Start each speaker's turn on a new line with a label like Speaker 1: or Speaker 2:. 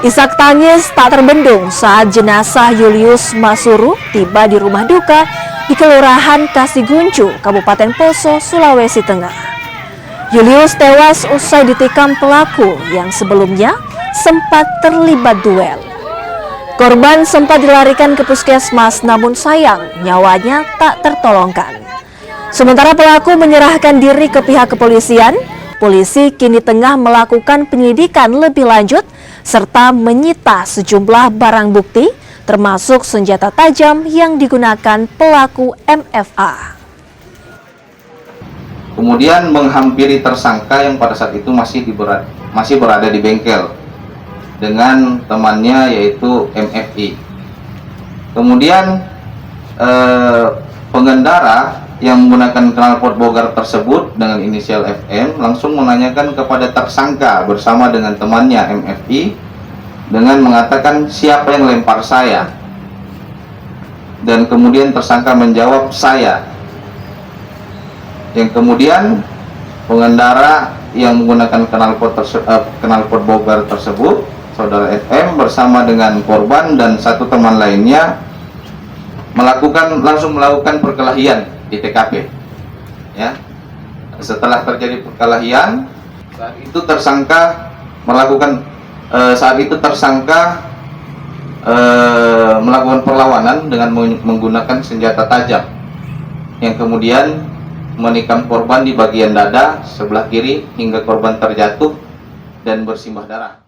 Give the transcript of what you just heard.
Speaker 1: Isak tangis tak terbendung saat jenazah Julius Masuru tiba di rumah duka di Kelurahan Kasiguncu, Kabupaten Poso, Sulawesi Tengah. Julius tewas usai ditikam pelaku yang sebelumnya sempat terlibat duel. Korban sempat dilarikan ke puskesmas, namun sayang nyawanya tak tertolongkan. Sementara pelaku menyerahkan diri ke pihak kepolisian, polisi kini tengah melakukan penyelidikan lebih lanjut serta menyita sejumlah barang bukti termasuk senjata tajam yang digunakan pelaku MFA.
Speaker 2: Kemudian menghampiri tersangka yang pada saat itu masih berada di bengkel dengan temannya yaitu MFI. Kemudian pengendara yang menggunakan knalpot bogar tersebut dengan inisial FM langsung menanyakan kepada tersangka bersama dengan temannya MFI dengan mengatakan siapa yang lempar saya, dan kemudian tersangka menjawab saya, yang kemudian pengendara yang menggunakan knalpot bogar tersebut, saudara FM bersama dengan korban dan satu teman lainnya langsung melakukan perkelahian di TKP. Ya, setelah terjadi perkelahian, saat itu tersangka melakukan perlawanan dengan menggunakan senjata tajam yang kemudian menikam korban di bagian dada sebelah kiri hingga korban terjatuh dan bersimbah darah.